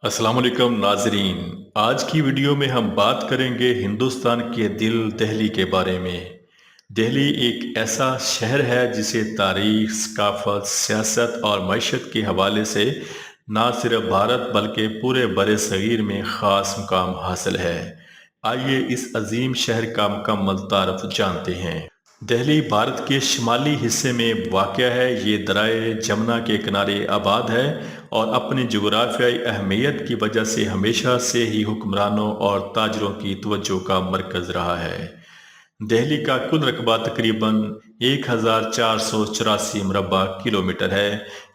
अस्सलाम वालेकुम नाजरीन। आज की वीडियो में हम बात करेंगे हिंदुस्तान के दिल दिल्ली के बारे में। दिल्ली एक ऐसा शहर है जिसे तारीख, सकाफत, सियासत और मईशत के हवाले से ना सिर्फ भारत बल्कि पूरे बड़े सगीर में ख़ास मुकाम हासिल है। आइए इस अजीम शहर का मुकम्मल तारफ जानते हैं। दिल्ली भारत के शुमाली हिस्से में वाक़या है। ये दरियाए जमुना के किनारे आबाद है और अपनी जुग़राफ़ियाई अहमियत की वजह से हमेशा से ही हुक्मरानों और ताजरों की तवज्जो का मरकज़ रहा है। दिल्ली का कुल रकबा तकरीबन 1484 मुरबा किलोमीटर है।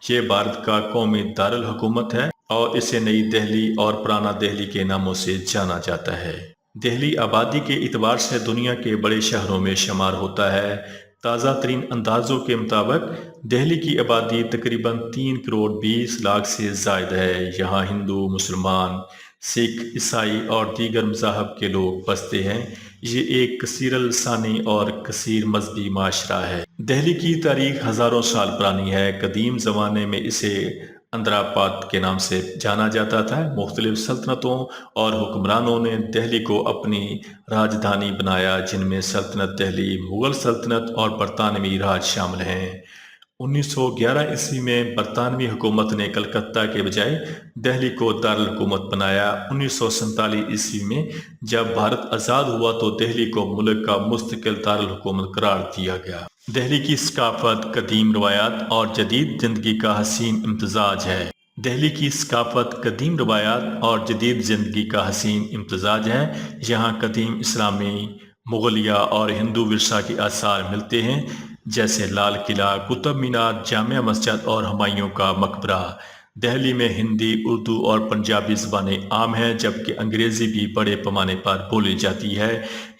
ये भारत का कौमी दारुल हुकूमत है और इसे नई दिल्ली और पुराना दिल्ली के नामों से जाना जाता है। दिल्ली आबादी के एतबार से दुनिया के बड़े शहरों में शुमार होता है। ताज़ा तरीन अंदाज़ों के मुताबिक दिल्ली की आबादी तकरीबन 3 करोड़ 20 लाख से ज़ायद है। यहाँ हिंदू, मुसलमान, सिख, ईसाई और दीगर मज़ाहब के लोग बसते हैं। ये एक कसीर लसानी और कसीर मजहबी माशरा है। दिल्ली की तारीख हज़ारों साल पुरानी है। कदीम ज़माने में इसे अंद्रापात के नाम से जाना जाता था। मुख्तलिफ सल्तनतों और हुक्मरानों ने दिल्ली को अपनी राजधानी बनाया, जिनमें सल्तनत दिल्ली, मुगल सल्तनत और बरतानवी राज शामिल हैं। 1911 ईस्वी में बरतानवी हुकूमत ने कलकत्ता के बजाय दिल्ली को दारुल हुकूमत बनाया। 1947 ईस्वी में जब भारत आज़ाद हुआ तो दिल्ली को मुल्क का मुस्तकिल दारुल हुकूमत करार दिया गया। दिल्ली की सकाफत, कदीम रवायात और जदीद जिंदगी का हसीन इम्तजाज है। दिल्ली की सकाफत, कदीम रवायात और जदीद जिंदगी का हसीन इम्तजाज है। यहाँ कदीम इस्लामी, मुगलिया और हिंदू विरसा के आसार मिलते हैं, जैसे लाल किला, कुतुब मीनार, जामिया मस्जिद और हुमायूं का मकबरा। दिल्ली में हिंदी, उर्दू और पंजाबी ज़बानें आम हैं, जबकि अंग्रेज़ी भी बड़े पैमाने पर बोली जाती है।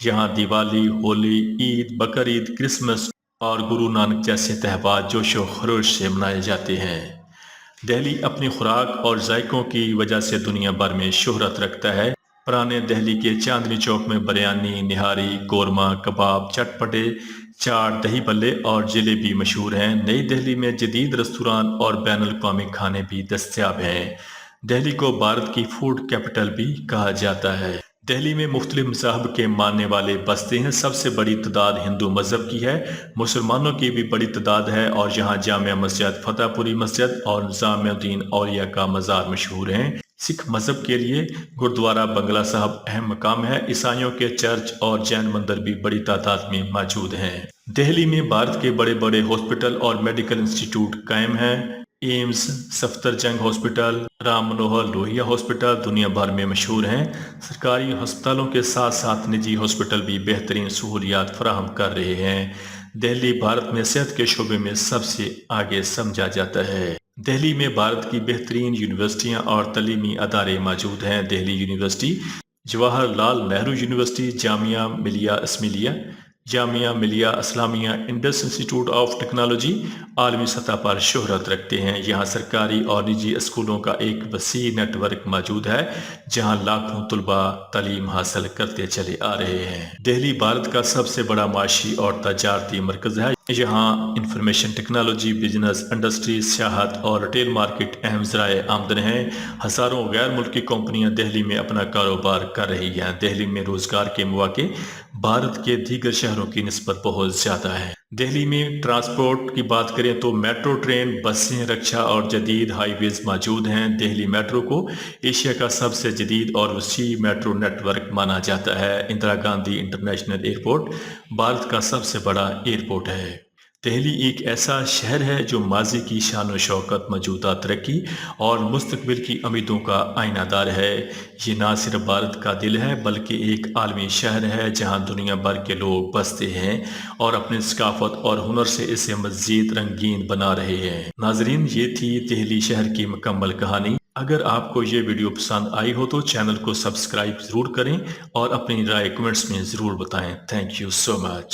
यहाँ दिवाली, होली, ईद, बकरीद, क्रिसमस और गुरु नानक जैसे त्यौहार जोशो खरोश से मनाए जाते हैं। दिल्ली अपनी खुराक और जायकों की वजह से दुनिया भर में शोहरत रखता है। पुराने दिल्ली के चांदनी चौक में बिरयानी, निहारी, कोरमा, कबाब, चटपटे, चाट, दही भल्ले और जलेबी मशहूर हैं। नई दिल्ली में जदीद रेस्तुरां और बैनुल अक़वामी खाने भी दस्तयाब हैं। दिल्ली को भारत की फूड कैपिटल भी कहा जाता है। दिल्ली में मुख्तलिफ मज़हब के मानने वाले बसते हैं। सबसे बड़ी तादाद हिंदू मज़हब की है। मुसलमानों की भी बड़ी तादाद है और यहाँ जामिया मस्जिद, फतेहपुरी मस्जिद और निज़ामुद्दीन औलिया का मज़ार मशहूर हैं। सिख मज़हब के लिए गुरुद्वारा बंगला साहब अहम मकाम है। ईसाइयों के चर्च और जैन मंदिर भी बड़ी तादाद में मौजूद हैं। दिल्ली में भारत के बड़े बड़े हॉस्पिटल और मेडिकल इंस्टीट्यूट कायम हैं। AIIMS, Safdarjung hospital, Ram Manohar Lohia hospital दुनिया भर में मशहूर हैं। सरकारी अस्पतालों के साथ साथ निजी हॉस्पिटल भी बेहतरीन सहूलियात फराहम कर रहे हैं। दिल्ली भारत में सेहत के शोबे में सबसे आगे समझा जाता है। दिल्ली में भारत की बेहतरीन यूनिवर्सिटियां और तलीमी अदारे मौजूद हैं। Delhi university, Jawaharlal Nehru university, Jamia Millia Islamia, Indus institute of technology आलमी सतह पर शोहरत रखते हैं। यहाँ सरकारी और निजी स्कूलों का एक वसी नेटवर्क मौजूद है, जहाँ लाखों तलबा तालीम हासिल करते चले आ रहे हैं। दिल्ली भारत का सबसे बड़ा माशी और तजारती मरकज़ है। यहाँ इंफॉर्मेशन टेक्नोलॉजी, बिजनेस, इंडस्ट्री, सियाहत और रिटेल मार्केट अहम ज़राए आमदन हैं। हज़ारों गैर मुल्की कंपनियां दिल्ली में अपना कारोबार कर रही हैं। दिल्ली में रोज़गार के मौके भारत के दीगर शहरों की निस्बत बहुत ज़्यादा है। दिल्ली में ट्रांसपोर्ट की बात करें तो मेट्रो ट्रेन, बसें, रक्षा और जदीद हाईवेज मौजूद हैं। दिल्ली मेट्रो को एशिया का सबसे जदीद और वसी मेट्रो नेटवर्क माना जाता है। इंदिरा गांधी इंटरनेशनल एयरपोर्ट भारत का सबसे बड़ा एयरपोर्ट है। दिल्ली एक ऐसा शहर है जो माजी की शान व शौकत, मौजूदा तरक्की और मुस्तकबिल की उम्मीदों का आईनादार है। ये ना सिर्फ भारत का दिल है बल्कि एक आलमी शहर है, जहाँ दुनिया भर के लोग बसते हैं और अपनी सकाफत और हुनर से इसे मज़ीद रंगीन बना रहे हैं। नाजरीन, ये थी दिल्ली शहर की मुकम्मल कहानी। अगर आपको ये वीडियो पसंद आई हो तो चैनल को सब्सक्राइब ज़रूर करें और अपनी राय कमेंट्स में ज़रूर बताएं। Thank you so much.